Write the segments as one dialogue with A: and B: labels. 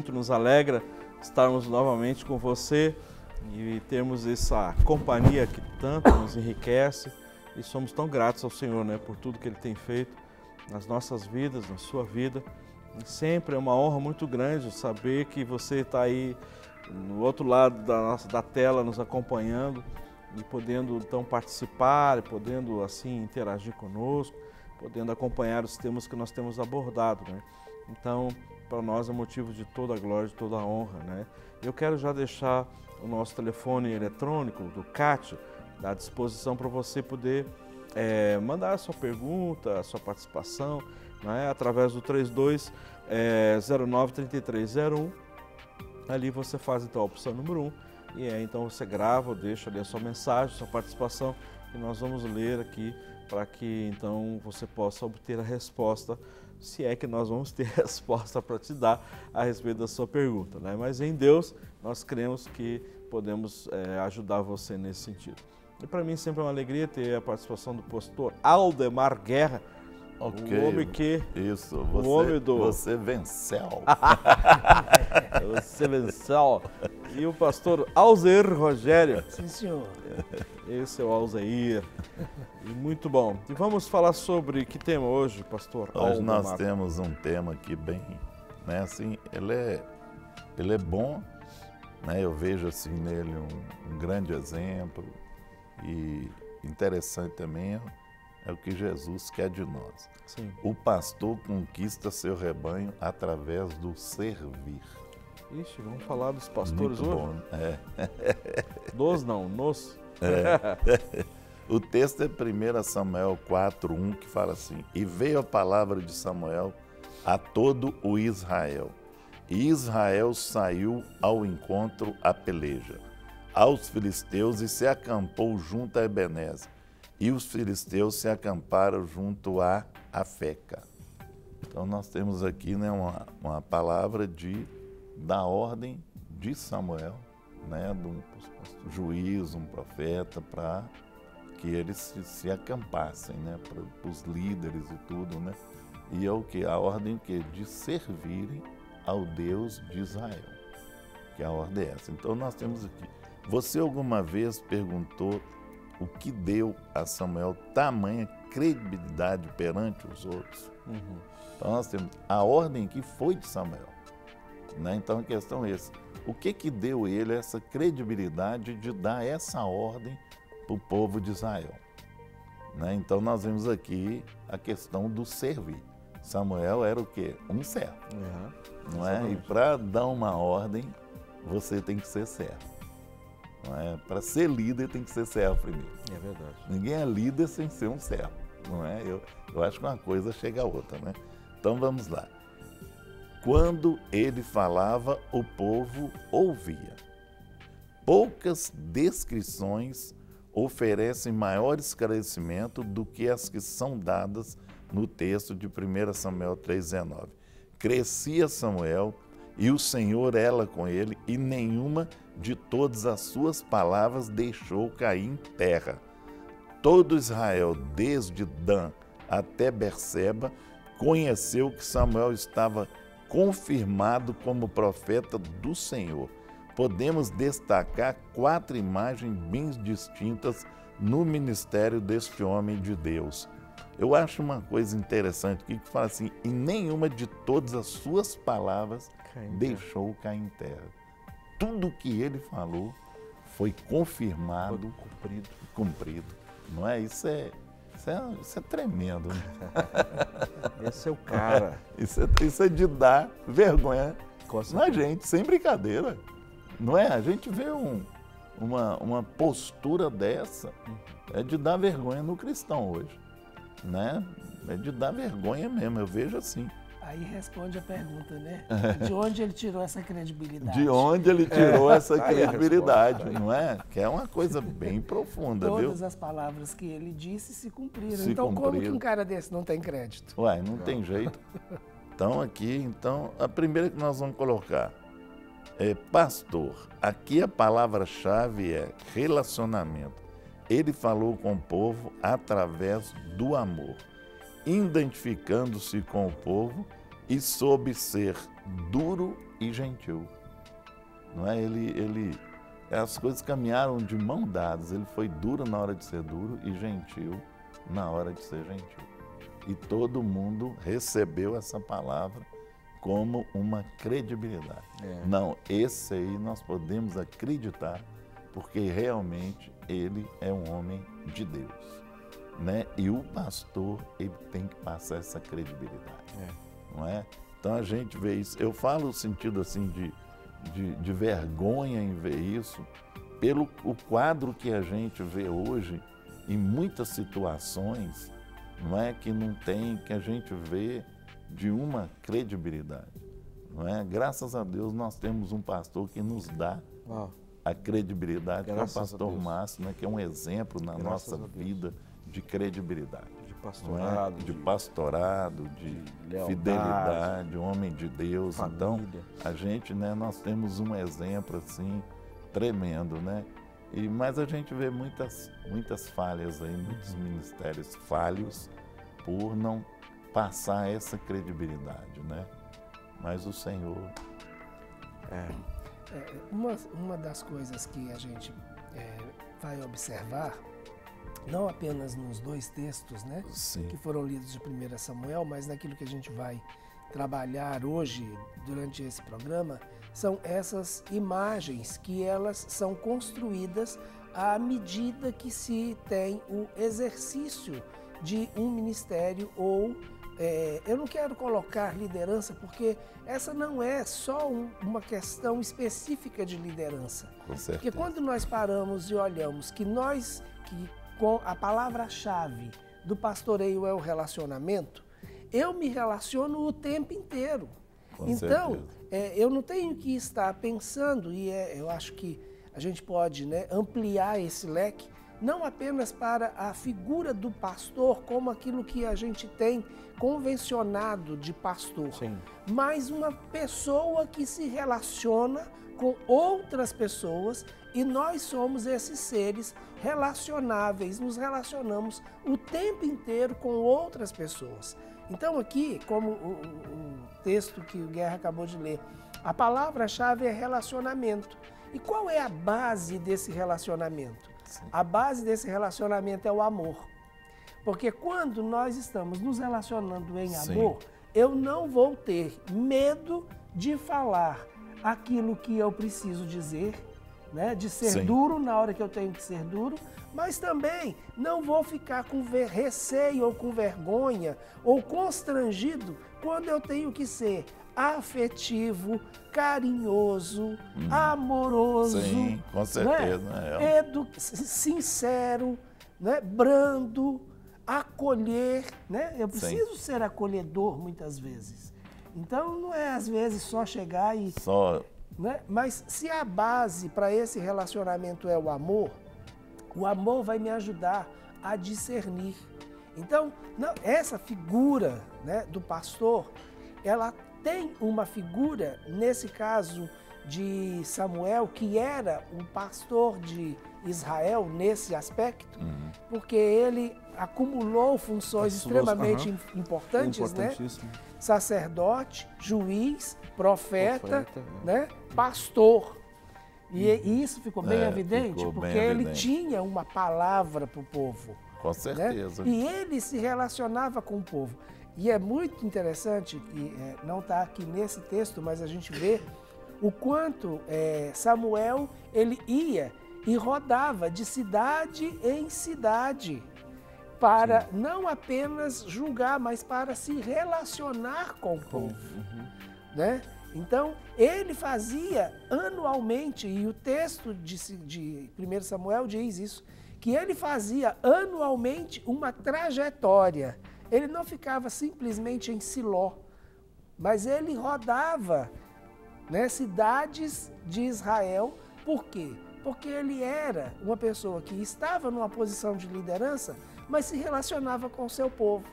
A: muito nos alegra estarmos novamente com você e termos essa companhia que tanto nos enriquece e somos tão gratos ao Senhor, né, por tudo que Ele tem feito nas nossas vidas, na sua vida. E sempre é uma honra muito grande saber que você está aí no outro lado da tela nos acompanhando e podendo então participar, e podendo assim interagir conosco, podendo acompanhar os temas que nós temos abordado, né? Então, para nós é motivo de toda a glória, de toda a honra, né? Eu quero já deixar o nosso telefone eletrônico do CAT à disposição para você poder mandar a sua pergunta, a sua participação, né? Através do 3209-3301. Ali você faz então a opção número 1 e então você grava ou deixa ali a sua mensagem, a sua participação e nós vamos ler aqui para que então você possa obter a resposta, se é que nós vamos ter resposta para te dar a respeito da sua pergunta, né? Mas em Deus nós cremos que podemos ajudar você nesse sentido. E para mim sempre é uma alegria ter a participação do pastor Aldemar Guerra,
B: Ok,
A: o homem que...
B: Isso,
A: o homem do...
B: você venceu.
A: Você venceu. E o pastor Alzeir Rogério.
C: Sim, senhor.
A: Esse é o Alzeir. E muito bom. E vamos falar sobre que tema hoje, pastor?
B: Hoje nós
A: Aldemar?
B: temos um tema aqui bem, né, assim, ele é bom, né, eu vejo assim nele um grande exemplo e interessante também é o que Jesus quer de nós.
A: Sim.
B: O pastor conquista seu rebanho através do servir.
A: Ixi, vamos falar dos pastores
B: Muito
A: hoje?
B: bom, é.
A: Dos não, nos.
B: O texto é 1 Samuel 4:1, que fala assim: E veio a palavra de Samuel a todo o Israel. E Israel saiu ao encontro à peleja, aos filisteus, e se acampou junto a Ebenezer. E os filisteus se acamparam junto a Afeca. Então nós temos aqui, né, uma palavra da ordem de Samuel, né, do juiz, um profeta, para que eles se acampassem, né, para os líderes e tudo, né? E é o que? A ordem que? De servirem ao Deus de Israel, que a ordem é essa. Então nós temos aqui. Você alguma vez perguntou o que deu a Samuel tamanha credibilidade perante os outros?
A: Uhum.
B: Então nós temos a ordem que foi de Samuel, né? Então a questão é essa: o que deu ele essa credibilidade de dar essa ordem para o povo de Israel, né? Então nós vemos aqui a questão do servir. Samuel era o quê? Um servo, não é? E para dar uma ordem você tem que ser servo. Não é? Para ser líder tem que ser servo primeiro.
A: É verdade.
B: Ninguém é líder sem ser um servo, não é? Eu acho que uma coisa chega a outra, né? Então vamos lá. Quando ele falava, o povo ouvia. Poucas descrições oferecem maior esclarecimento do que as que são dadas no texto de 1 Samuel 3,19. Crescia Samuel e o Senhor era com ele, e nenhuma de todas as suas palavras deixou cair em terra. Todo Israel, desde Dan até Berseba, conheceu que Samuel estava confirmado como profeta do Senhor. Podemos destacar 4 imagens bem distintas no ministério deste homem de Deus. Eu acho uma coisa interessante aqui que fala assim: e nenhuma de todas as suas palavras deixou cair em terra. Tudo que ele falou foi confirmado, cumprido. Não é? Isso é tremendo, né?
A: Esse é o cara.
B: Isso é de dar vergonha na gente, sem brincadeira. Não é? A gente vê uma postura dessa, é de dar vergonha no cristão hoje, né? É de dar vergonha mesmo, eu vejo assim.
C: Aí responde a pergunta, né? De onde ele tirou essa credibilidade?
B: De onde ele tirou essa credibilidade, não é? Que é uma coisa bem profunda, viu?
C: Todas as palavras que ele disse se cumpriram.
B: Se
C: então como
B: cumpriram.
C: que um cara desse não tem crédito?
B: Uai, não tem jeito. Então aqui, a primeira que nós vamos colocar é pastor. Aqui a palavra-chave é relacionamento. Ele falou com o povo através do amor, identificando-se com o povo e soube ser duro e gentil. Não é? As coisas caminharam de mão dadas. Ele foi duro na hora de ser duro e gentil na hora de ser gentil. E todo mundo recebeu essa palavra como uma credibilidade. Não, esse aí nós podemos acreditar, porque realmente ele é um homem de Deus, né? E o pastor, ele tem que passar essa credibilidade, não é? Então a gente vê isso. Eu falo no sentido assim de vergonha em ver isso, pelo o quadro que a gente vê hoje em muitas situações, não é, que não tem, que a gente vê de uma credibilidade, não é? Graças a Deus nós temos um pastor que nos dá a credibilidade, que é o pastor Márcio, né, que é um exemplo na nossa vida de credibilidade.
A: Pastorado,
B: de pastorado, de fidelidade, homem de Deus.
A: Família.
B: Então, a gente, né, nós temos um exemplo assim tremendo, né? Mas a gente vê muitas falhas aí, muitos ministérios falhos por não passar essa credibilidade, né? Mas o Senhor...
C: Uma das coisas que a gente vai observar, não apenas nos 2 textos, né, que foram lidos de 1 Samuel, mas naquilo que a gente vai trabalhar hoje, durante esse programa, são essas imagens que elas são construídas à medida que se tem o exercício de um ministério ou... eu não quero colocar liderança, porque essa não é só uma questão específica de liderança.
B: Com certeza.
C: Porque quando nós paramos e olhamos que com a palavra-chave do pastoreio é o relacionamento, eu me relaciono o tempo inteiro. Então, eu não tenho que estar pensando, e eu acho que a gente pode, né, ampliar esse leque, não apenas para a figura do pastor, como aquilo que a gente tem convencionado de pastor, mas uma pessoa que se relaciona com outras pessoas, e nós somos esses seres relacionáveis, nos relacionamos o tempo inteiro com outras pessoas. Então aqui, como o texto que o Guerra acabou de ler, a palavra-chave é relacionamento. E qual é a base desse relacionamento? A base desse relacionamento é o amor. Porque quando nós estamos nos relacionando em amor, eu não vou ter medo de falar aquilo que eu preciso dizer, né? De ser duro na hora que eu tenho que ser duro, mas também não vou ficar com receio ou com vergonha ou constrangido quando eu tenho que ser afetivo, carinhoso, amoroso,
B: sim, com certeza,
C: né? Sincero, né? Brando, acolher, né? Eu preciso ser acolhedor muitas vezes. Então não é às vezes só chegar e... Né? Mas se a base para esse relacionamento é o amor vai me ajudar a discernir. Então, essa figura, né, do pastor, ela tem uma figura, nesse caso de Samuel, que era o pastor de Israel nesse aspecto, porque ele acumulou funções extremamente importantes, né? Sacerdote, juiz, profeta, né? Pastor. E isso ficou bem evidente, porque ele tinha uma palavra para o povo.
B: Com certeza.
C: Né? E ele se relacionava com o povo. E é muito interessante, que não está aqui nesse texto, mas a gente vê o quanto Samuel ele ia e rodava de cidade em cidade para não apenas julgar, mas para se relacionar com o povo. Né? Então, ele fazia anualmente, e o texto de 1 Samuel diz isso, que ele fazia anualmente uma trajetória. Ele não ficava simplesmente em Siló, mas ele rodava, né, cidades de Israel. Por quê? Porque ele era uma pessoa que estava numa posição de liderança, mas se relacionava com o seu povo.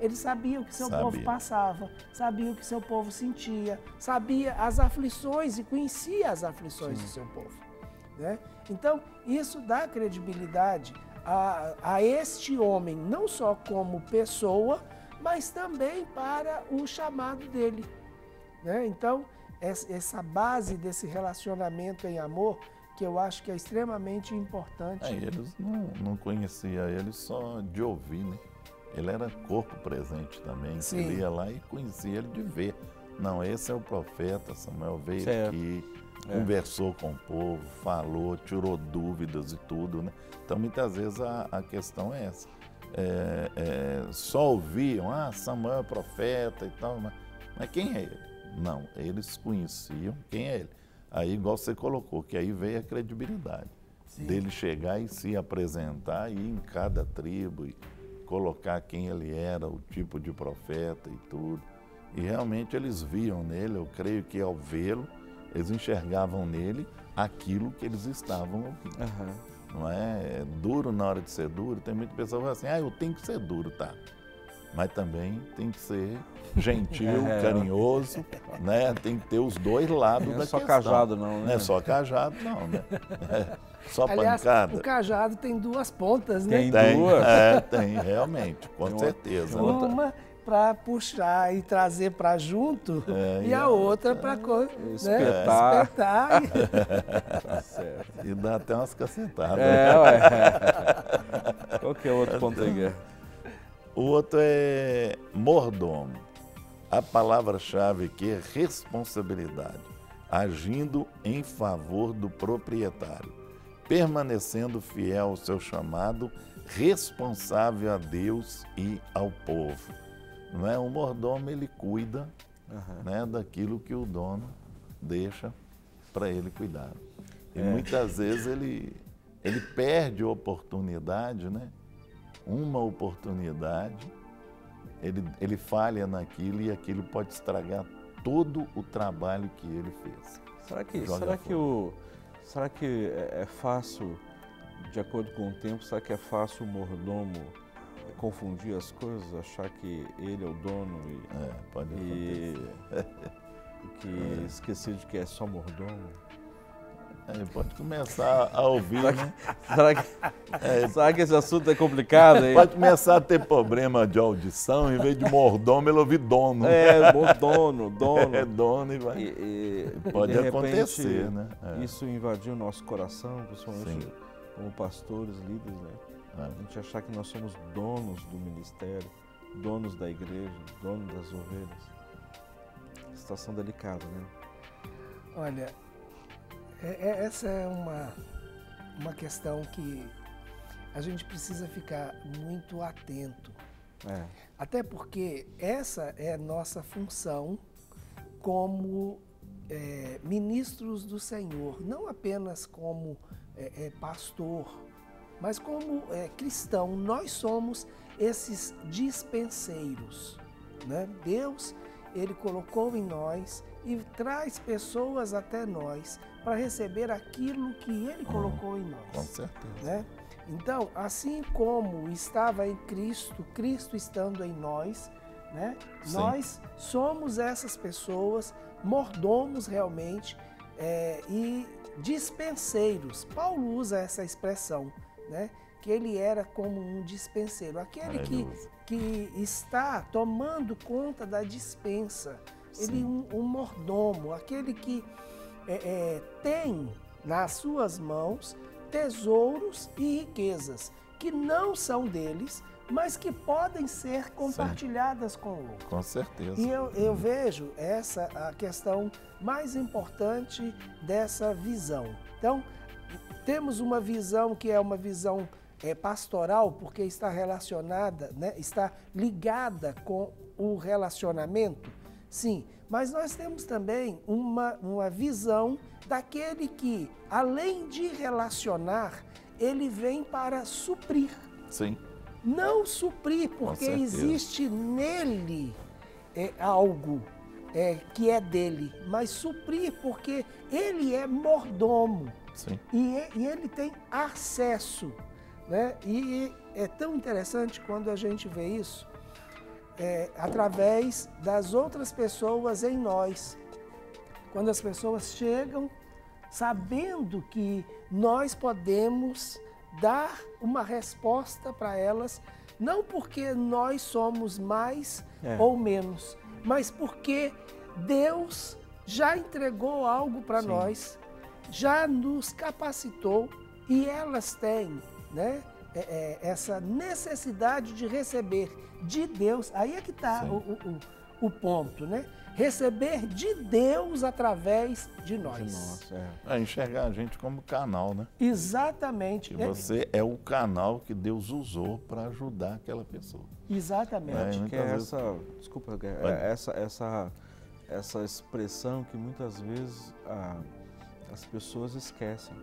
C: Ele sabia o que seu povo passava, sabia o que seu povo sentia, sabia as aflições e conhecia as aflições do seu povo. Né? Então, isso dá credibilidade a este homem, não só como pessoa, mas também para o chamado dele, né? Então, essa base desse relacionamento em amor, que eu acho que é extremamente importante.
B: Eles não conheciam ele só de ouvir, né? Ele era corpo presente também.
C: Sim.
B: Ele ia lá e conhecia ele de ver. Não, esse é o profeta, Samuel veio
A: certo.
B: aqui, conversou com o povo, falou, tirou dúvidas e tudo, né? Então, muitas vezes a questão é essa. Só ouviam, Samuel é profeta e tal, mas quem é ele? Não, eles conheciam quem é ele. Aí, igual você colocou, que aí veio a credibilidade. Sim. Dele chegar e se apresentar e ir em cada tribo e colocar quem ele era, o tipo de profeta e tudo. E realmente eles viam nele, eu creio que ao vê-lo, eles enxergavam nele aquilo que eles estavam ouvindo.
A: Uhum.
B: Não é duro na hora de ser duro, tem muita pessoa que fala assim, eu tenho que ser duro, tá? Mas também tem que ser gentil, carinhoso, né? Tem que ter os dois lados da questão.
A: Não é só cajado não, né?
B: Não é só cajado não, né? Só
C: aliás,
B: pancada.
C: O cajado tem duas pontas, né?
A: Tem duas?
B: Tem, realmente, com certeza.
C: Uma para puxar e trazer para junto e a outra para
A: espetar.
B: Tá certo. E dá até umas cacetadas.
A: Qual que é o outro ponto aí, Guerra?
B: O outro é mordomo. A palavra-chave aqui é responsabilidade, agindo em favor do proprietário, permanecendo fiel ao seu chamado, responsável a Deus e ao povo. Não é? O mordomo, ele cuida né, daquilo que o dono deixa para ele cuidar. E muitas vezes ele perde a oportunidade, né? Uma oportunidade, ele falha naquilo e aquilo pode estragar todo o trabalho que ele fez.
A: Será que é fácil, de acordo com o tempo, será que é fácil o mordomo confundir as coisas, achar que ele é o dono
B: pode acontecer.
A: E que esquecer de que é só mordomo?
B: Pode começar a ouvir, né?
A: Será que esse assunto é complicado? Hein?
B: Pode começar a ter problema de audição, em vez de mordomo, ele ouvir dono.
A: Dono.
B: Dono e vai. Pode acontecer, né?
A: Isso invadiu o nosso coração, principalmente como pastores, líderes, né? A gente achar que nós somos donos do ministério, donos da igreja, donos das ovelhas. Situação delicada, né?
C: Olha, essa é uma questão que a gente precisa ficar muito atento. Até porque essa é nossa função como ministros do Senhor, não apenas como pastor, mas como cristão. Nós somos esses dispenseiros, né? Deus, Ele colocou em nós e traz pessoas até nós para receber aquilo que Ele colocou em nós.
B: Com certeza.
C: Né? Então, assim como estava em Cristo, Cristo estando em nós, né? Nós somos essas pessoas, mordomos realmente e dispenseiros. Paulo usa essa expressão, né? Que ele era como um dispenseiro, aquele que está tomando conta da dispensa. Ele um mordomo, aquele que tem nas suas mãos tesouros e riquezas que não são deles, mas que podem ser compartilhadas com o outro.
B: Com certeza.
C: E eu vejo essa a questão mais importante dessa visão. Então, temos uma visão que é uma visão pastoral, porque está relacionada, né, está ligada com o relacionamento, sim, mas nós temos também uma visão daquele que, além de relacionar, ele vem para suprir.
B: Sim.
C: Não suprir porque existe nele algo que é dele, mas suprir porque ele é mordomo.
B: Sim.
C: E ele tem acesso, né? E é tão interessante quando a gente vê isso através das outras pessoas em nós. Quando as pessoas chegam sabendo que nós podemos dar uma resposta para elas Não porque nós somos mais ou menos, mas porque Deus já entregou algo para nós, já nos capacitou e elas têm, né, essa necessidade de receber de Deus. Aí é que está o ponto, né? Receber de Deus através de nós.
B: Enxergar a gente como canal, né?
C: Exatamente.
B: Que você é o canal que Deus usou para ajudar aquela pessoa.
C: Exatamente.
A: Que desculpa, essa expressão que muitas vezes as pessoas esquecem,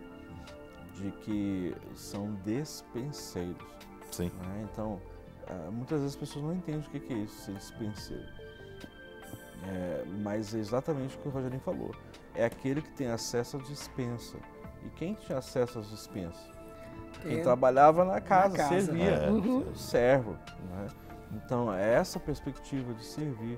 A: de que são despenseiros.
B: Sim.
A: Né? Então, muitas vezes as pessoas não entendem o que é isso, ser dispenseiro. Mas é exatamente o que o Rogerinho falou. É aquele que tem acesso à dispensa. E quem tinha acesso às dispensas? Quem trabalhava na casa, servia, servo. Né? Então, é essa perspectiva de servir,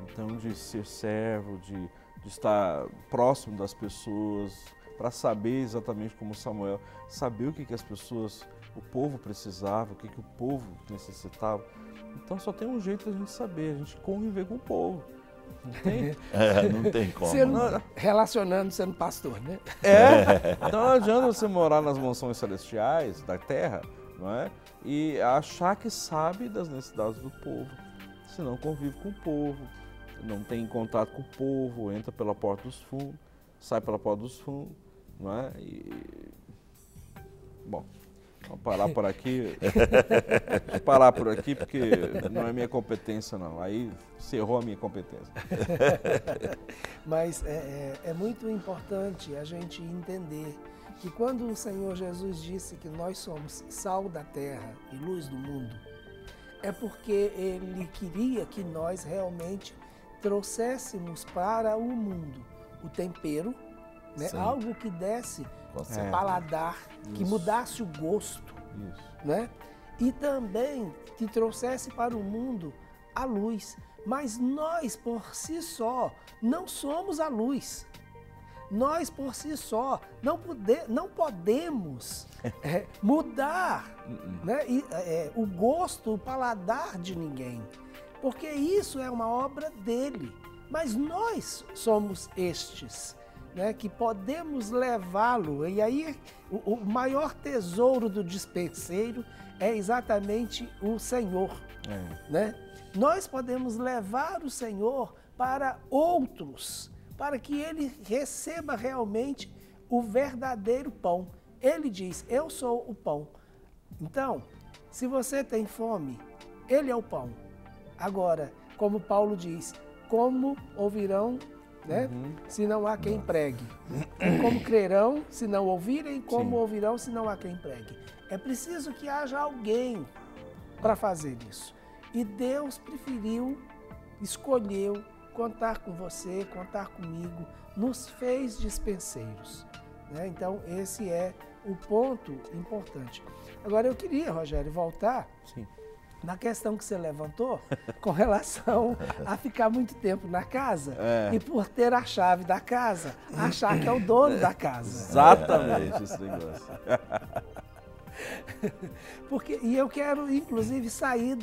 A: então de ser servo, de estar próximo das pessoas, para saber exatamente como Samuel, saber o que as pessoas, o povo precisava, o que o povo necessitava. Então, só tem um jeito de a gente saber, a gente conviver com o povo. Não tem,
B: não tem como.
C: Relacionando sendo pastor, né?
A: Então não adianta você morar nas mansões celestiais da terra, não é? E achar que sabe das necessidades do povo. Se não convive com o povo, não tem contato com o povo, entra pela porta dos fundos, sai pela porta dos fundos, não é? Bom, vamos parar por aqui. Vou parar por aqui porque não é minha competência, não. Aí cerrou a minha competência.
C: Mas é muito importante a gente entender que quando o Senhor Jesus disse que nós somos sal da terra e luz do mundo, é porque Ele queria que nós realmente trouxéssemos para o mundo o tempero, né? Algo que desse paladar, que mudasse o gosto, né? E também que trouxesse para o mundo a luz. Mas nós, por si só, não somos a luz. Nós, por si só, não podemos mudar, né? O gosto, o paladar de ninguém. Porque isso é uma obra dele. Mas nós somos estes, né, que podemos levá-lo. E aí o maior tesouro do dispenseiro é exatamente o Senhor. Né? Nós podemos levar o Senhor para outros, para que ele receba realmente o verdadeiro pão. Ele diz, eu sou o pão. Então, se você tem fome, ele é o pão. Agora, como Paulo diz, como ouvirão, né, se não há quem pregue? Como crerão se não ouvirem? Como ouvirão se não há quem pregue? É preciso que haja alguém para fazer isso. E Deus escolheu contar com você, contar comigo, nos fez dispenseiros. Né? Então, esse é o ponto importante. Agora, eu queria, Rogério, voltar na questão que você levantou com relação a ficar muito tempo na casa e por ter a chave da casa, achar que é o dono da casa.
A: Exatamente esse negócio.
C: E eu quero, inclusive, sair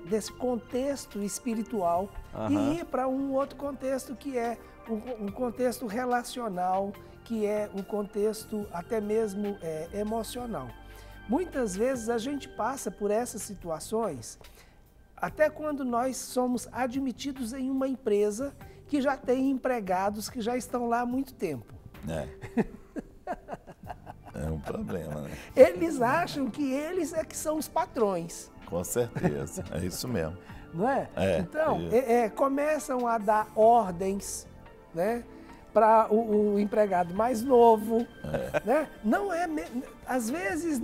C: desse contexto espiritual e ir para um outro contexto que é um contexto relacional, que é um contexto até mesmo emocional. Muitas vezes a gente passa por essas situações até quando nós somos admitidos em uma empresa que já tem empregados que já estão lá há muito tempo.
B: É um problema, né?
C: Eles acham que eles é que são os patrões.
B: Com certeza, é isso mesmo.
C: Não é? Então, começam a dar ordens, né, para o empregado mais novo. Né? Não é, às vezes,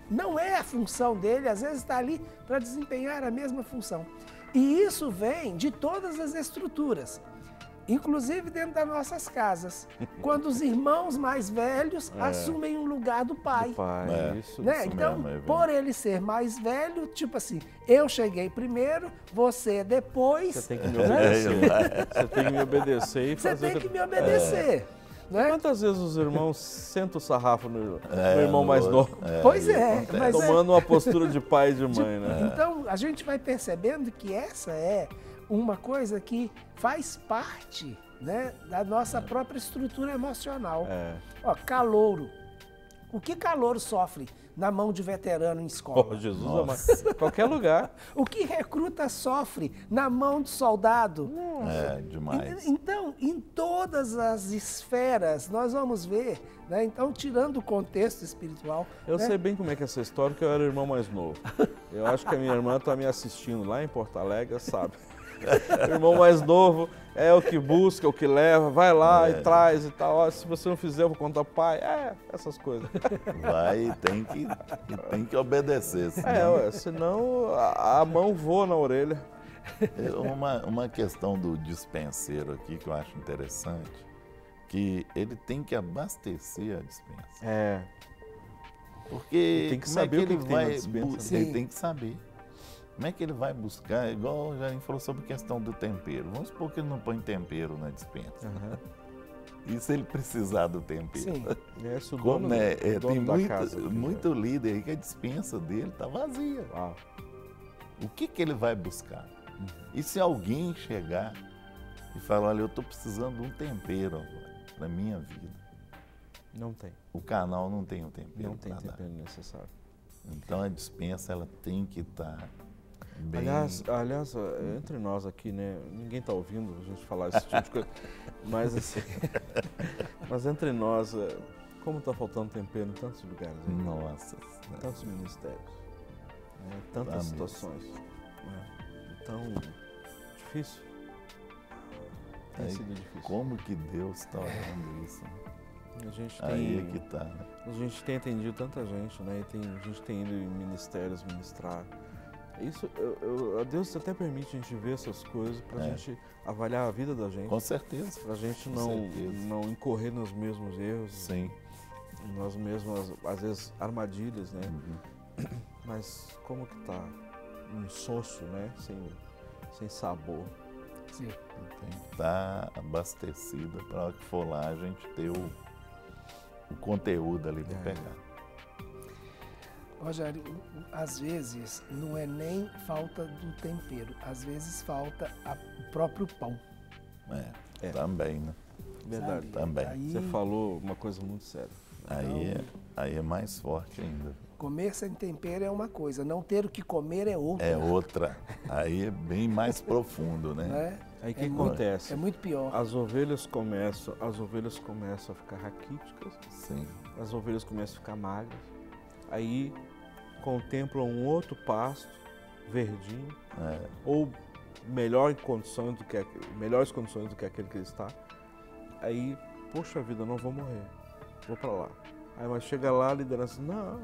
C: não é a função dele, às vezes está ali para desempenhar a mesma função. E isso vem de todas as estruturas. Inclusive dentro das nossas casas, quando os irmãos mais velhos assumem um lugar do pai.
A: Isso,
C: né?
B: Isso
C: então,
B: mesmo,
C: por ele ser mais velho, tipo assim, eu cheguei primeiro, você depois.
A: Você tem que me obedecer. Você tem que me obedecer e fazer.
C: Você tem que me obedecer. Né?
A: Quantas vezes os irmãos sentam o sarrafo no irmão mais novo?
C: Pois é. Mas
A: tomando uma postura de pai e de mãe, né?
C: Então, a gente vai percebendo que essa é uma coisa que faz parte, né, da nossa própria estrutura emocional. Ó, calouro. O que calouro sofre na mão de veterano em escola?
A: Oh, Jesus amado. Qualquer lugar.
C: O que recruta sofre na mão de soldado?
B: Demais.
C: Então, em todas as esferas, nós vamos ver, né? Então, tirando o contexto espiritual...
A: Eu
C: né?
A: sei bem como é que é essa história, porque eu era o irmão mais novo. Eu acho que a minha irmã está me assistindo lá em Porto Alegre, sabe? O irmão mais novo é o que busca, o que leva, vai lá e traz e tal. Ó, se você não fizer, eu vou contar pro pai. Essas coisas.
B: Vai e tem que obedecer.
A: Senão a mão voa na orelha.
B: Uma questão do dispenseiro aqui que eu acho interessante, que ele tem que abastecer a dispensa. Porque
A: tem que
B: como
A: saber
B: é que ele
A: o que tem
B: vai
A: na dispensa, né?
B: Ele tem que saber. Como é que ele vai buscar? Igual o Jarim falou sobre a questão do tempero. Vamos supor que ele não põe tempero na dispensa. E se ele precisar do tempero?
C: Sim.
A: O dono,
B: tem
A: da casa,
B: muito líder aí que a dispensa dele está vazia. O que ele vai buscar? E se alguém chegar e falar, olha, eu estou precisando de um tempero na minha vida?
A: Não tem.
B: O canal não tem o tempero.
A: Não tem tempero necessário.
B: Então a dispensa ela tem que estar bem...
A: Aliás, entre nós aqui, né? Ninguém está ouvindo a gente falar esse tipo de coisa. Mas assim, mas entre nós, como está faltando tempero em tantos lugares.
B: Nossa.
A: Tantos ministérios. Tantas situações. Então, difícil. Tem sido difícil.
B: Como que Deus está olhando isso?
A: A gente
B: aí é que tá, né?
A: A gente tem atendido tanta gente, né? A gente tem ido em ministérios ministrar. Isso, a Deus até permite a gente ver essas coisas para a gente avaliar a vida da gente.
B: Com certeza.
A: Para a gente não incorrer nos mesmos erros.
B: Sim.
A: Nas mesmas, às vezes, armadilhas, né? Mas como que tá insosso, né? Sem sabor.
C: Sim.
B: Tem que estar abastecida para a hora que for lá a gente ter o conteúdo ali para pegar.
C: Rogério, às vezes não é nem falta do tempero, às vezes falta o próprio pão.
B: Também, né?
A: Verdade.
B: Também.
A: Você falou uma coisa muito séria.
B: Aí é mais forte ainda.
C: Comer sem tempero é uma coisa, não ter o que comer é outra.
B: É outra. Aí é bem mais profundo, né?
A: Aí o que acontece?
C: É muito pior.
A: As ovelhas começam a ficar raquíticas.
B: Sim.
A: As ovelhas começam a ficar magras. Aí contemplam um outro pasto, verdinho, ou melhores condições do que aquele que ele está. Aí, poxa vida, não vou morrer, vou para lá. Aí, mas chega lá, a liderança, não,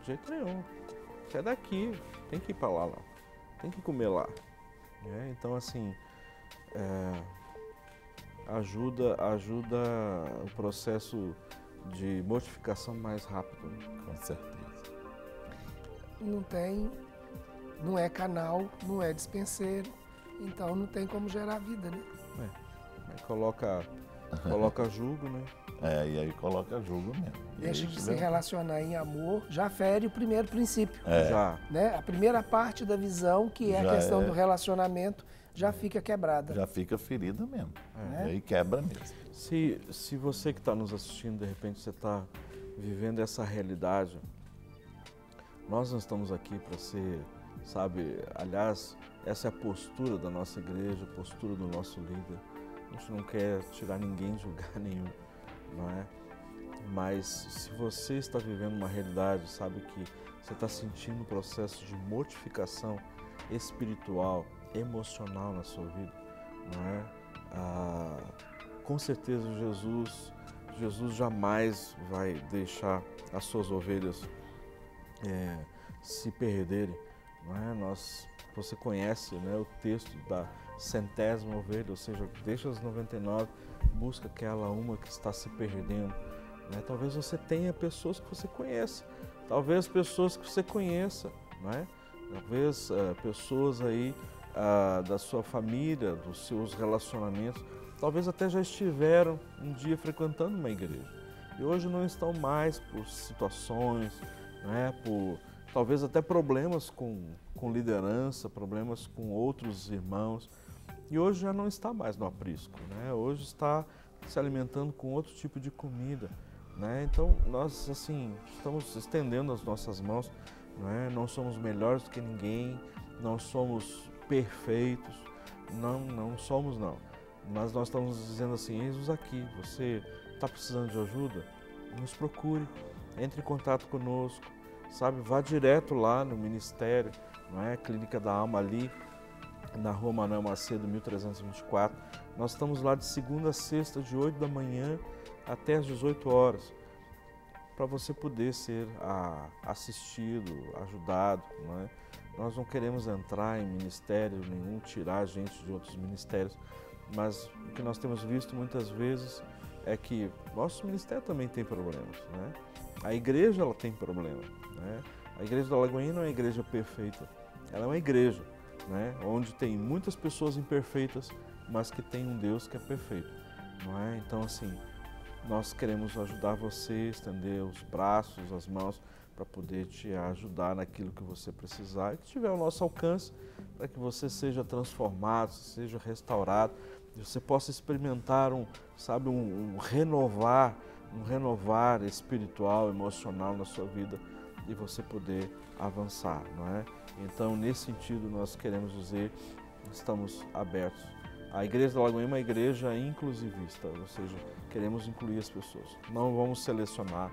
A: de jeito nenhum, você é daqui, tem que ir para lá, tem que comer lá. Então, assim, ajuda o processo de mortificação mais rápido.
B: Com certeza.
C: Não é canal, não é dispenseiro, então não tem como gerar vida, né?
A: Aí coloca jugo, né?
B: E aí coloca jugo mesmo.
C: Deixa de se relacionar em amor, já fere o primeiro princípio.
A: Já.
C: Né? A primeira parte da visão, que é a questão do relacionamento, já fica quebrada.
B: Já fica ferida mesmo. E aí quebra mesmo.
A: Se você que está nos assistindo, de repente você está vivendo essa realidade, nós não estamos aqui para ser, sabe, aliás, essa é a postura da nossa igreja, a postura do nosso líder. A gente não quer tirar ninguém de lugar nenhum, não é? Mas se você está vivendo uma realidade, sabe que você está sentindo um processo de mortificação espiritual, emocional na sua vida, não é? Com certeza Jesus jamais vai deixar as suas ovelhas se perderem, não é? Você conhece, né, o texto da 100ª ovelha, ou seja, deixa as 99, busca aquela uma que está se perdendo. Né? Talvez você tenha pessoas que você conheça, talvez pessoas que você conheça, não é? Talvez pessoas aí da sua família, dos seus relacionamentos, talvez até já estiveram um dia frequentando uma igreja e hoje não estão mais por situações, né, por talvez até problemas com liderança, problemas com outros irmãos, e hoje já não está mais no aprisco, né? Hoje está se alimentando com outro tipo de comida, né? Então nós assim estamos estendendo as nossas mãos, né? Não somos melhores do que ninguém, não somos perfeitos, não somos não, mas nós estamos dizendo assim: eis-nos aqui, você está precisando de ajuda? Nos procure, entre em contato conosco, sabe? Vá direto lá no ministério, não é? Clínica da Alma ali na Rua Manuel Macedo, 1324. Nós estamos lá de segunda a sexta, de 8 da manhã até as 18 horas, para você poder ser assistido, ajudado, não é? Nós não queremos entrar em ministério nenhum, tirar gente de outros ministérios, mas o que nós temos visto muitas vezes é que nosso ministério também tem problemas, né? A igreja ela tem problema, né? A igreja da Lagoinha não é uma igreja perfeita, ela é uma igreja, né, onde tem muitas pessoas imperfeitas, mas que tem um Deus que é perfeito, não é? Então assim, nós queremos ajudar você, estender os braços, as mãos, para poder te ajudar naquilo que você precisar e que tiver ao nosso alcance, para que você seja transformado, seja restaurado, e você possa experimentar um renovar espiritual, emocional na sua vida e você poder avançar, não é? Então, nesse sentido, nós queremos dizer, estamos abertos. A Igreja da Lagoinha é uma igreja inclusivista, ou seja, queremos incluir as pessoas. Não vamos selecionar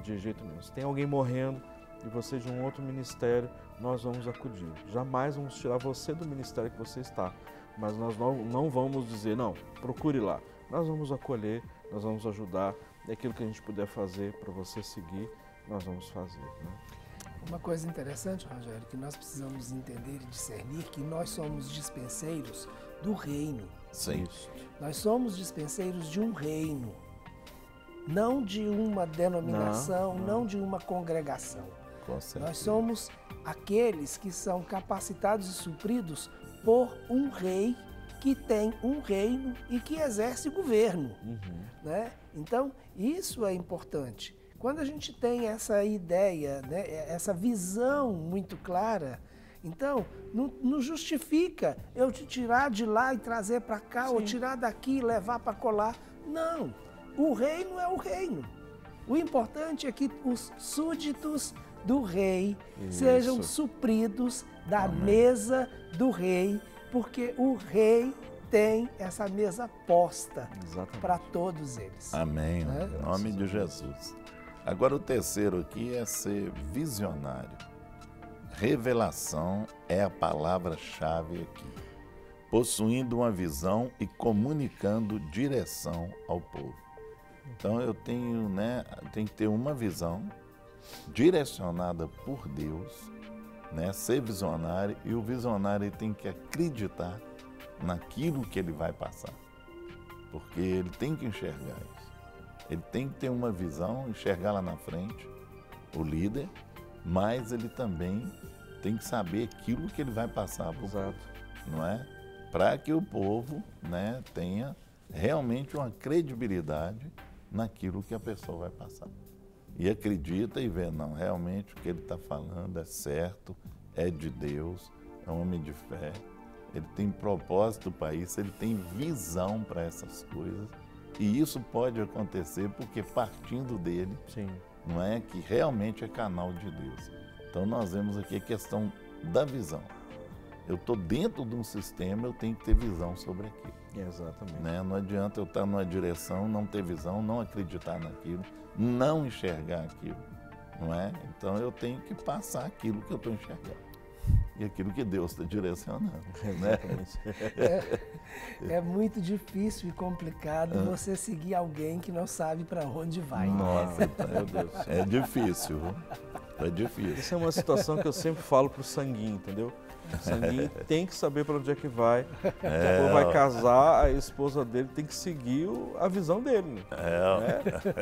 A: de jeito nenhum. Se tem alguém morrendo e você de um outro ministério, nós vamos acudir. Jamais vamos tirar você do ministério que você está, mas nós não vamos dizer, não, procure lá. Nós vamos acolher, nós vamos ajudar, e aquilo que a gente puder fazer para você seguir, nós vamos fazer, né?
C: Uma coisa interessante, Rogério, que nós precisamos entender e discernir que nós somos dispenseiros do reino.
B: Sim.
C: Nós somos dispenseiros de um reino, não de uma denominação, não de uma congregação.
B: Com certeza.
C: Nós somos aqueles que são capacitados e supridos por um rei que tem um reino e que exerce governo, né? Então, isso é importante. Quando a gente tem essa ideia, né, essa visão muito clara, então não justifica eu te tirar de lá e trazer para cá, ou tirar daqui e levar para colar. Não, o reino é o reino. O importante é que os súditos do rei sejam supridos da mesa do rei, porque o rei tem essa mesa posta para todos eles.
B: Amém, né? Em nome de Jesus. Agora o terceiro aqui é ser visionário. Revelação é a palavra-chave aqui. Possuindo uma visão e comunicando direção ao povo. Então eu tenho que ter uma visão direcionada por Deus, né? Ser visionário, e o visionário tem que acreditar naquilo que ele vai passar, porque ele tem que enxergar isso. Ele tem que ter uma visão, enxergar lá na frente, o líder, mas ele também tem que saber aquilo que ele vai passar para o povo, não é? Para que o povo, né, tenha realmente uma credibilidade naquilo que a pessoa vai passar. E acredita e vê, não, realmente o que ele está falando é certo, é de Deus, é um homem de fé, ele tem propósito para isso, ele tem visão para essas coisas. E isso pode acontecer porque partindo dele, não é, que realmente é canal de Deus. Então nós vemos aqui a questão da visão. Eu estou dentro de um sistema, eu tenho que ter visão sobre aquilo.
A: Exatamente.
B: Né? Não adianta eu estar numa direção, não ter visão, não acreditar naquilo, não enxergar aquilo, não é? Então eu tenho que passar aquilo que eu estou enxergando. E aquilo que Deus está direcionando. Né?
C: É muito difícil e complicado você seguir alguém que não sabe para onde vai.
B: Nossa, meu Deus. É difícil. É difícil.
A: Essa é uma situação que eu sempre falo pro Sanguinho, entendeu? O Sanguinho tem que saber para onde é que vai. Depois vai casar, a esposa dele tem que seguir a visão dele. Né?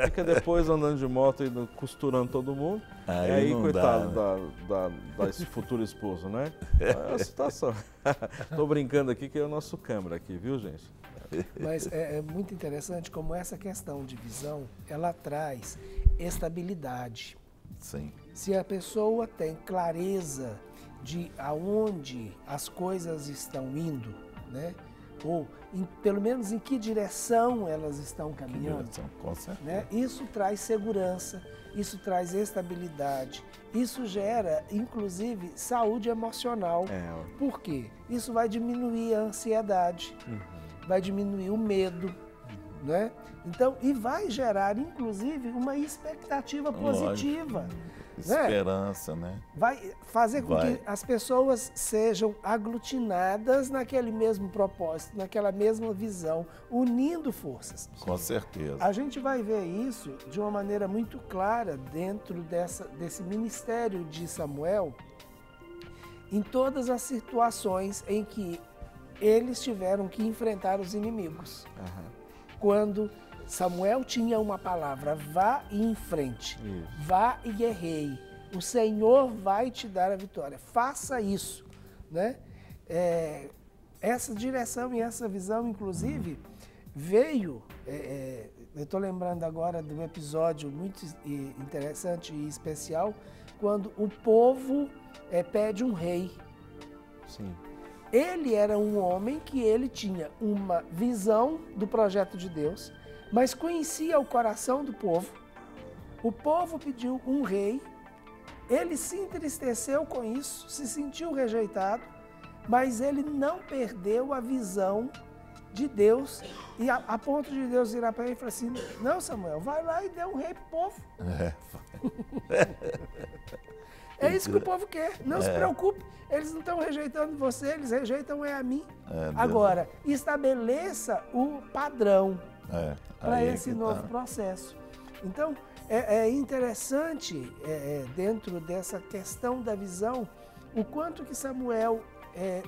A: Fica depois andando de moto e costurando todo mundo. Aí coitado da futura esposa, né? É a situação. Tô brincando aqui que é o nosso câmera aqui, viu, gente?
C: Mas é muito interessante como essa questão de visão, ela traz estabilidade.
B: Sim.
C: Se a pessoa tem clareza de aonde as coisas estão indo, né? Ou pelo menos em que direção elas estão caminhando,
B: Com certeza.
C: né? Isso traz segurança, isso traz estabilidade, isso gera, inclusive, saúde emocional. Por quê? Isso vai diminuir a ansiedade, vai diminuir o medo, né? Então, e vai gerar, inclusive, uma expectativa positiva.
B: Esperança, né?
C: Vai fazer com que as pessoas sejam aglutinadas naquele mesmo propósito, naquela mesma visão, unindo forças.
B: Com certeza.
C: A gente vai ver isso de uma maneira muito clara dentro desse ministério de Samuel, em todas as situações em que eles tiveram que enfrentar os inimigos. Quando Samuel tinha uma palavra, vá e em frente, vá e guerreie, o Senhor vai te dar a vitória, faça isso, né? Essa direção e essa visão, inclusive, veio, eu estou lembrando agora de um episódio muito interessante e especial, quando o povo pede um rei.
A: Sim.
C: Ele era um homem que ele tinha uma visão do projeto de Deus, mas conhecia o coração do povo. O povo pediu um rei, ele se entristeceu com isso, se sentiu rejeitado, mas ele não perdeu a visão de Deus, e a ponto de Deus virar para ele e falar assim, não, Samuel, vai lá e dê um rei para o povo. É isso que o povo quer, não se preocupe, eles não estão rejeitando você, eles rejeitam a mim. Agora, estabeleça o padrão para esse novo processo. Então, é interessante, dentro dessa questão da visão, o quanto que Samuel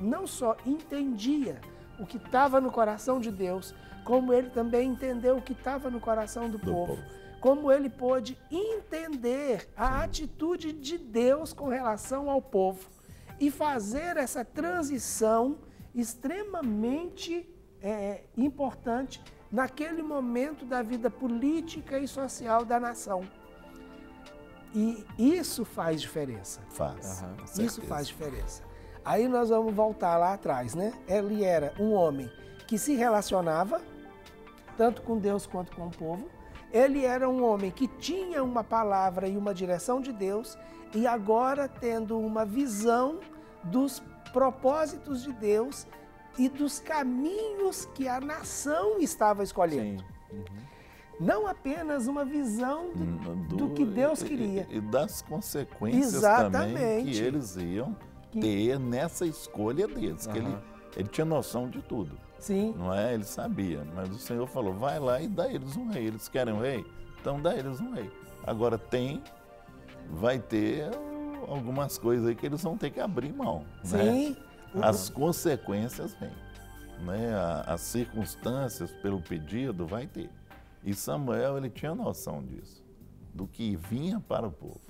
C: não só entendia o que estava no coração de Deus, como ele também entendeu o que estava no coração do povo. Como ele pôde entender a atitude de Deus com relação ao povo e fazer essa transição extremamente importante naquele momento da vida política e social da nação. E isso faz diferença. Isso faz diferença. Aí nós vamos voltar lá atrás, né? Ele era um homem que se relacionava tanto com Deus quanto com o povo. Ele era um homem que tinha uma palavra e uma direção de Deus e agora tendo uma visão dos propósitos de Deus e dos caminhos que a nação estava escolhendo. Não apenas uma visão do que Deus queria.
B: E das consequências também que eles iam ter nessa escolha deles. Que ele tinha noção de tudo.
C: Sim.
B: Não é? Ele sabia. Mas o Senhor falou, vai lá e dá eles um rei. Eles querem um rei? Então dá eles um rei. Agora vai ter algumas coisas aí que eles vão ter que abrir mão.
C: Sim.
B: Né? As consequências vêm. Né? As circunstâncias pelo pedido vai ter. E Samuel, ele tinha noção disso, do que vinha para o povo.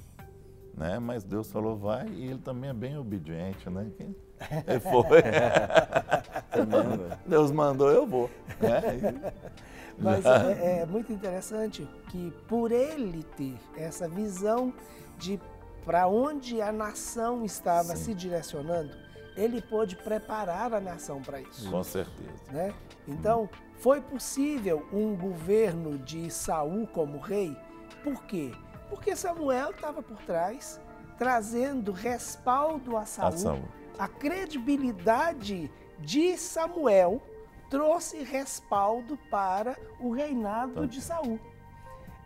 B: Né? Mas Deus falou, vai, e ele também é bem obediente, né? Ele foi. Deus mandou, eu vou. Né?
C: Mas é muito interessante que por ele ter essa visão de para onde a nação estava se direcionando, ele pôde preparar a nação para isso.
B: Com certeza.
C: Né? Então, foi possível um governo de Saul como rei. Por quê? Porque Samuel estava por trás, trazendo respaldo a Saul. A credibilidade de Samuel trouxe respaldo para o reinado de Saul.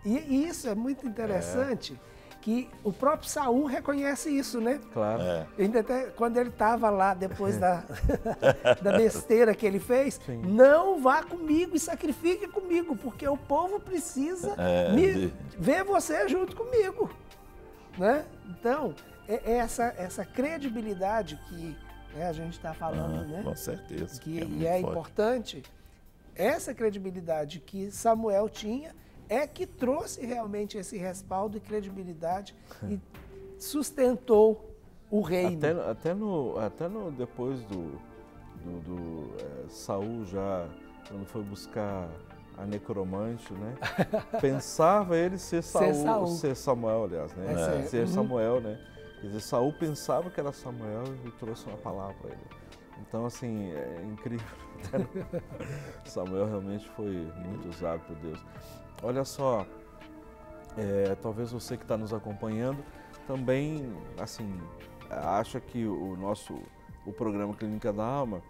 C: E isso é muito interessante, que o próprio Saul reconhece isso, né?
A: Claro.
C: Ainda até quando ele estava lá, depois da besteira que ele fez, não vá comigo e sacrifique comigo, porque o povo precisa ver você junto comigo. Né? Então, essa credibilidade que a gente está falando, né?
B: Com certeza.
C: Que é importante, essa credibilidade que Samuel tinha que trouxe realmente esse respaldo e credibilidade e sustentou o reino.
A: Até no depois do Saul já quando foi buscar a necromante, né? Pensava ele ser Saul. Ser Samuel, aliás, né? Ser Samuel, né? Quer dizer, Saul pensava que era Samuel e trouxe uma palavra para ele. Então, assim, é incrível. Samuel realmente foi muito usado por Deus. Olha só, talvez você que está nos acompanhando também, assim, acha que o programa Clínica da Alma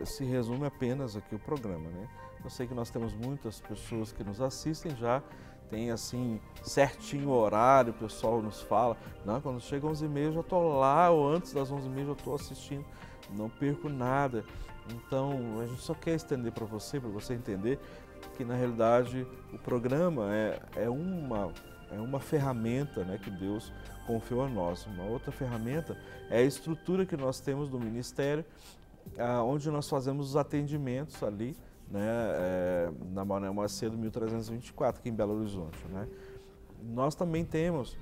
A: se resume apenas aqui o programa, né? Eu sei que nós temos muitas pessoas que nos assistem já, tem assim, certinho o horário, o pessoal nos fala, não, quando chega 11h30 eu já estou lá, ou antes das 11h30 eu já estou assistindo, não perco nada. Então, a gente só quer estender para você entender que na realidade o programa é uma ferramenta, né, que Deus confiou a nós. Uma outra ferramenta é a estrutura que nós temos do ministério, onde nós fazemos os atendimentos ali, né, na Manuel Macedo 1324, aqui em Belo Horizonte, né. Nós também temos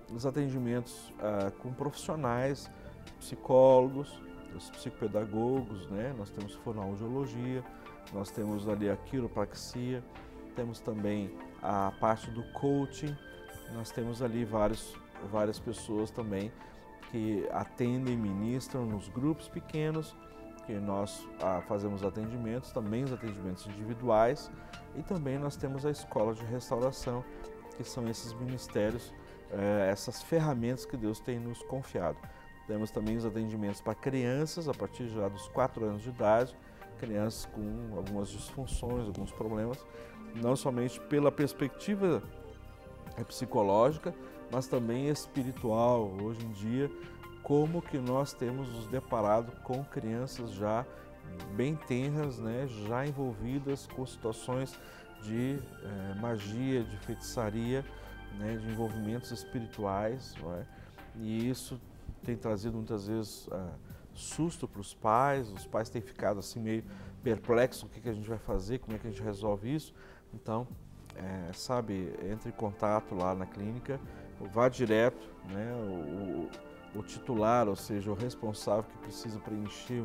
A: os atendimentos com profissionais, psicólogos, os psicopedagogos, né, nós temos fonoaudiologia, nós temos ali a quiropraxia, temos também a parte do coaching, nós temos ali várias pessoas também que atendem e ministram nos grupos pequenos, que nós fazemos atendimentos, também os atendimentos individuais, e também nós temos a escola de restauração, que são esses ministérios, essas ferramentas que Deus tem nos confiado. Temos também os atendimentos para crianças, a partir já dos 4 anos de idade, crianças com algumas disfunções, alguns problemas, não somente pela perspectiva psicológica, mas também espiritual. Hoje em dia, como que nós temos nos deparado com crianças já bem tenras, né, já envolvidas com situações de magia, de feitiçaria, né, de envolvimentos espirituais, não é? E isso tem trazido muitas vezes susto para os pais têm ficado assim meio perplexos, o que a gente vai fazer, como é que a gente resolve isso. Então, entre em contato lá na clínica, vá direto, né, o titular, ou seja, o responsável que precisa preencher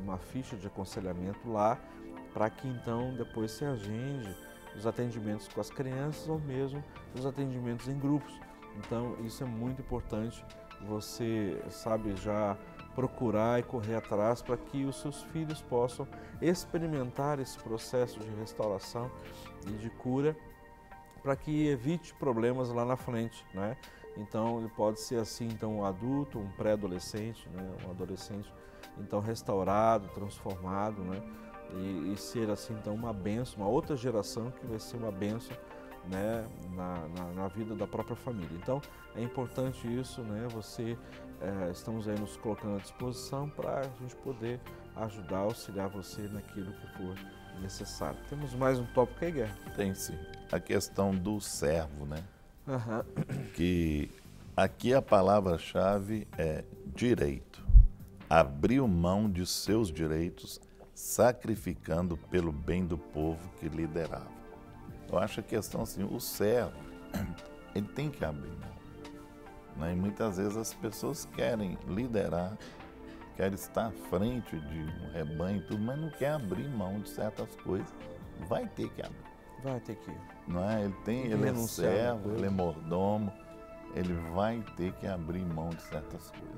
A: uma ficha de aconselhamento lá, para que então depois se agende os atendimentos com as crianças ou mesmo os atendimentos em grupos. Então, isso é muito importante, você sabe já procurar e correr atrás para que os seus filhos possam experimentar esse processo de restauração e de cura, para que evite problemas lá na frente, né? Então, ele pode ser assim, então, um adulto, um pré-adolescente, né? Um adolescente, então, restaurado, transformado, né? E ser assim, então, uma bênção, uma outra geração que vai ser uma bênção, né? Na vida da própria família. Então, é importante isso, né? Estamos aí nos colocando à disposição para a gente poder ajudar, auxiliar você naquilo que for necessário. Temos mais um tópico aí, Guerra?
B: Tem sim. A questão do servo, né?
A: Uhum.
B: Que aqui a palavra-chave é direito. Abriu mão de seus direitos, sacrificando pelo bem do povo que liderava. Eu acho a questão assim, o servo, ele tem que abrir mão. Né? E muitas vezes as pessoas querem liderar, querem estar à frente de um rebanho e tudo, mas não quer abrir mão de certas coisas. Vai ter que abrir.
A: Vai ter que.
B: Não é? Ele é servo, ele é mordomo, ele vai ter que abrir mão de certas coisas.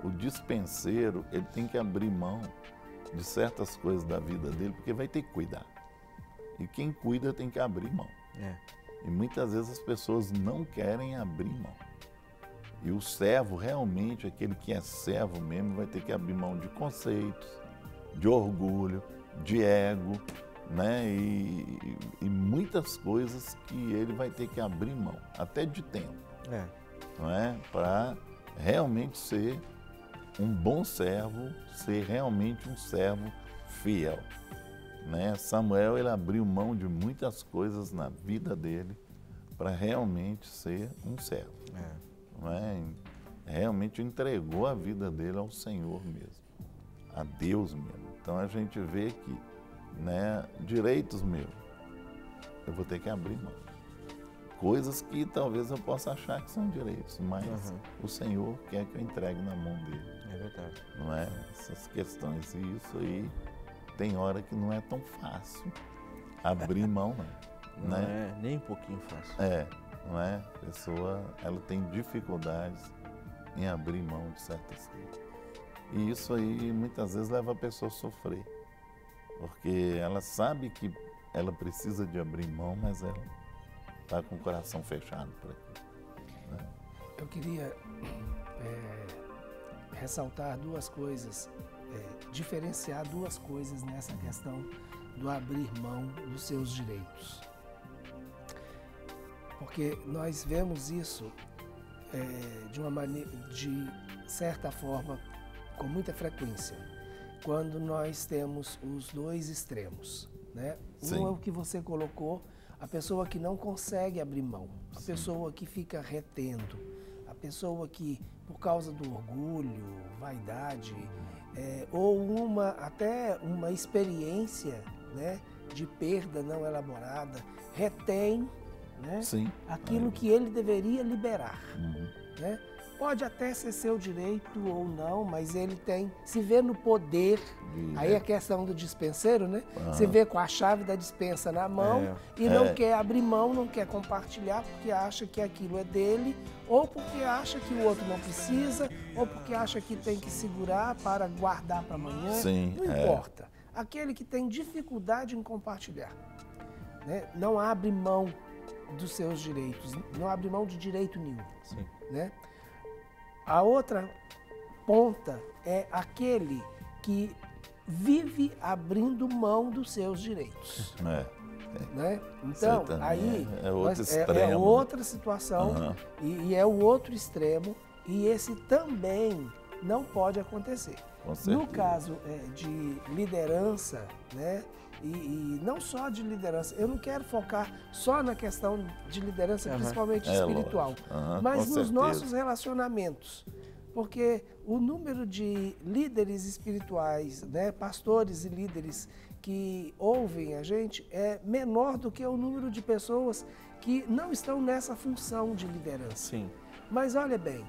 B: Uhum. O dispenseiro, ele tem que abrir mão de certas coisas da vida dele, porque vai ter que cuidar. E quem cuida tem que abrir mão. E muitas vezes as pessoas não querem abrir mão. E o servo, realmente, aquele que é servo mesmo, vai ter que abrir mão de conceitos, de orgulho, de ego, né? E muitas coisas que ele vai ter que abrir mão, até de tempo, não é? Para realmente ser um bom servo, ser realmente um servo fiel. Né? Samuel, ele abriu mão de muitas coisas na vida dele para realmente ser um servo. Não é? Realmente entregou a vida dele ao Senhor mesmo, a Deus mesmo. Então a gente vê que, né, direitos meus, eu vou ter que abrir mão. Coisas que talvez eu possa achar que são direitos, mas o Senhor quer que eu entregue na mão dele.
A: É verdade.
B: Não é? Essas questões, e isso aí tem hora que não é tão fácil abrir mão,
A: Não
B: né?
A: é nem um pouquinho fácil.
B: Não é? A pessoa, ela tem dificuldades em abrir mão de certas coisas. E isso aí muitas vezes leva a pessoa a sofrer, porque ela sabe que ela precisa de abrir mão, mas ela está com o coração fechado por aqui. Né?
C: Eu queria ressaltar duas coisas, diferenciar duas coisas nessa questão do abrir mão dos seus direitos. Porque nós vemos isso de uma maneira, de certa forma, com muita frequência, quando nós temos os dois extremos, né?
B: Sim.
C: Um é o que você colocou, a pessoa que não consegue abrir mão, a pessoa que fica retendo, a pessoa que, por causa do orgulho, vaidade, ou até uma experiência, né, de perda não elaborada, retém, né,
B: Sim.
C: aquilo que ele deveria liberar.
B: Uhum.
C: Né? Pode até ser seu direito ou não, mas ele se vê no poder. Aí a questão do dispenseiro, né? Se vê com a chave da dispensa na mão e não quer abrir mão, não quer compartilhar porque acha que aquilo é dele, ou porque acha que o outro não precisa, ou porque acha que tem que segurar para guardar para amanhã.
B: Sim,
C: não importa. Aquele que tem dificuldade em compartilhar, né? Não abre mão dos seus direitos, não abre mão de direito nenhum.
A: Sim.
C: Né? A outra ponta é aquele que vive abrindo mão dos seus direitos. Né? Então, aí é outra situação e é o outro extremo, e esse também não pode acontecer. No caso de liderança, né? E não só de liderança, eu não quero focar só na questão de liderança, principalmente espiritual, mas nos nossos relacionamentos, porque o número de líderes espirituais, né, pastores e líderes que ouvem a gente é menor do que o número de pessoas que não estão nessa função de liderança.
A: Sim.
C: Mas olha bem,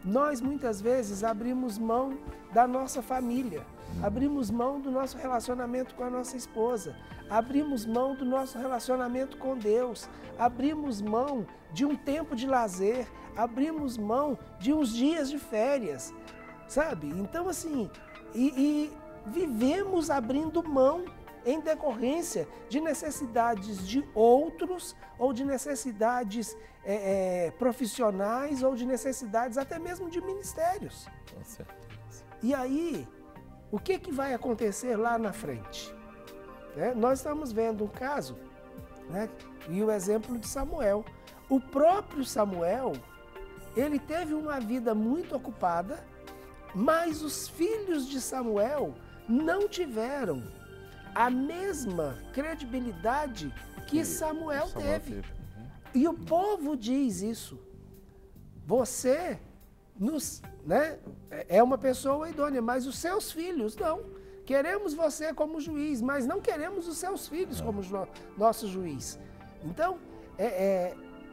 C: nós muitas vezes abrimos mão da nossa família, abrimos mão do nosso relacionamento com a nossa esposa, abrimos mão do nosso relacionamento com Deus, abrimos mão de um tempo de lazer, abrimos mão de uns dias de férias, sabe? Então assim, e vivemos abrindo mão em decorrência de necessidades de outros ou de necessidades profissionais ou de necessidades até mesmo de ministérios.
B: Com certeza.
C: E aí, o que vai acontecer lá na frente? Nós estamos vendo um caso, né, e o exemplo de Samuel. O próprio Samuel, ele teve uma vida muito ocupada, mas os filhos de Samuel não tiveram a mesma credibilidade que Samuel teve. E o povo diz isso. Você é uma pessoa idônea, mas os seus filhos não. Queremos você como juiz, mas não queremos os seus filhos como nosso juiz. Então,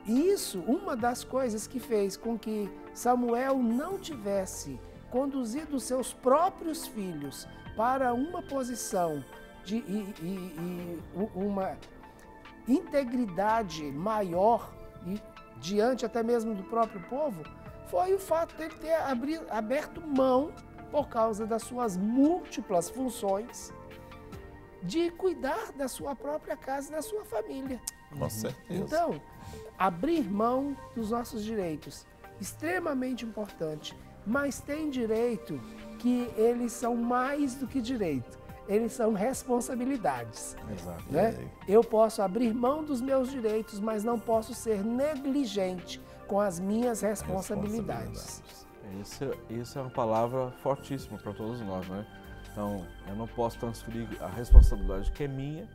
C: isso, uma das coisas que fez com que Samuel não tivesse conduzido os seus próprios filhos para uma posição de uma integridade maior diante até mesmo do próprio povo, foi o fato dele ter aberto mão, por causa das suas múltiplas funções, de cuidar da sua própria casa e da sua família.
B: Com certeza.
C: Então, abrir mão dos nossos direitos, extremamente importante, mas tem direito que eles são mais do que direito, eles são responsabilidades.
A: Exato.
C: Né? Eu posso abrir mão dos meus direitos, mas não posso ser negligente com as minhas responsabilidades.
A: Isso é uma palavra fortíssima para todos nós, né? Então, eu não posso transferir a responsabilidade que é minha,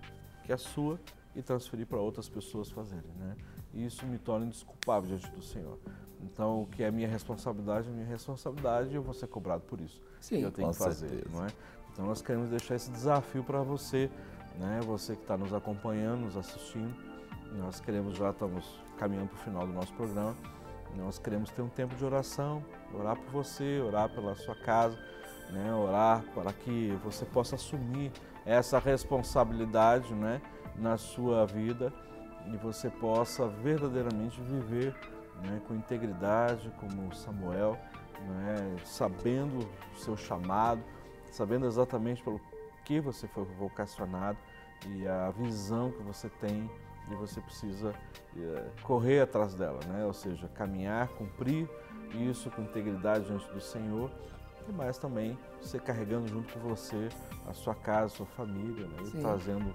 A: que é sua, e transferir para outras pessoas fazerem, né? E isso me torna indesculpável diante do Senhor. Então, o que é minha responsabilidade e eu vou ser cobrado por isso.
C: Sim,
A: eu tenho que fazer, não é? Então, nós queremos deixar esse desafio para você, né? Você que está nos acompanhando, nos assistindo. Nós já estamos caminhando para o final do nosso programa. Nós queremos ter um tempo de oração, orar por você, orar pela sua casa, né, orar para que você possa assumir essa responsabilidade, né, na sua vida e você possa verdadeiramente viver, né, com integridade, como Samuel, né, sabendo o seu chamado, sabendo exatamente pelo que você foi vocacionado e a visão que você tem e você precisa correr atrás dela, né? Ou seja, caminhar, cumprir isso com integridade diante do Senhor e mais também você carregando junto com você a sua casa, a sua família, né? E trazendo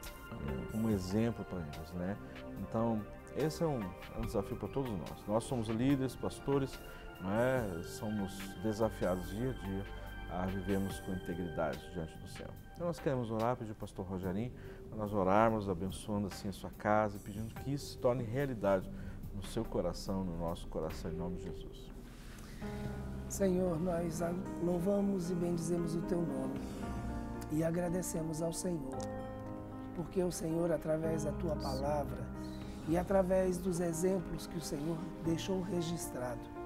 A: um exemplo para eles, né? Então, esse é um desafio para todos nós. Nós somos líderes, pastores, né? Somos desafiados dia a dia a vivermos com integridade diante do Senhor. Então nós queremos orar, pedir ao pastor Rogerinho, para nós orarmos, abençoando assim a sua casa e pedindo que isso se torne realidade no seu coração, no nosso coração, em nome de Jesus.
C: Senhor, nós louvamos e bendizemos o Teu nome e agradecemos ao Senhor, porque o Senhor, através da Tua palavra e através dos exemplos que o Senhor deixou registrado,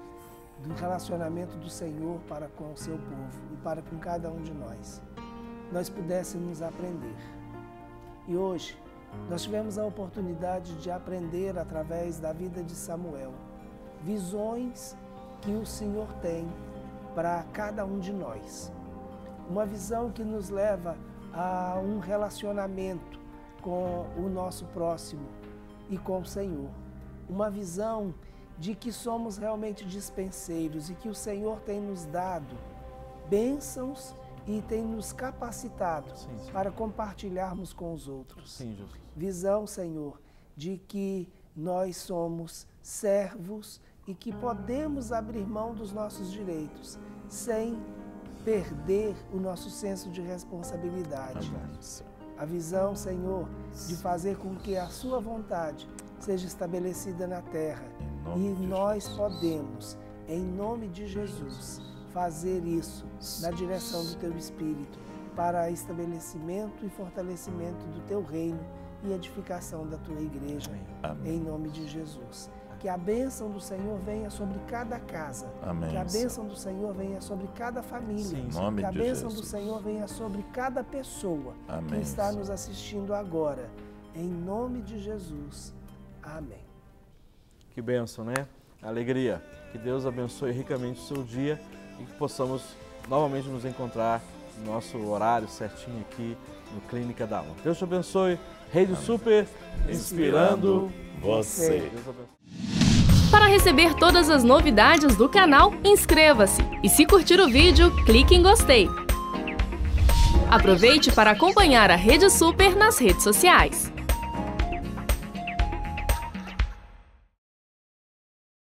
C: do relacionamento do Senhor para com o seu povo e para com cada um de nós pudéssemos aprender. E hoje nós tivemos a oportunidade de aprender através da vida de Samuel, visões que o Senhor tem para cada um de nós. Uma visão que nos leva a um relacionamento com o nosso próximo e com o Senhor. Uma visão de que somos realmente dispenseiros e que o Senhor tem nos dado bênçãos e tem nos capacitado para compartilharmos com os outros. Visão, Senhor, de que nós somos servos e que podemos abrir mão dos nossos direitos sem perder o nosso senso de responsabilidade. A visão, Senhor, de fazer com que a sua vontade seja estabelecida na terra. E nós podemos, em nome de Jesus, fazer isso na direção do Teu Espírito, para estabelecimento e fortalecimento do Teu reino e edificação da Tua igreja. Amém. Em nome de Jesus. Que a bênção do Senhor venha sobre cada casa. Amém. Que a bênção do Senhor venha sobre cada família. Que a bênção do Senhor venha sobre cada pessoa que está nos assistindo agora. Em nome de Jesus. Amém.
A: Que bênção, né? Alegria. Que Deus abençoe ricamente o seu dia e que possamos novamente nos encontrar no nosso horário certinho aqui no Clínica da Alma. Deus te abençoe. Rede Super, inspirando você.
D: Para receber todas as novidades do canal, inscreva-se. E se curtir o vídeo, clique em gostei. Aproveite para acompanhar a Rede Super nas redes sociais.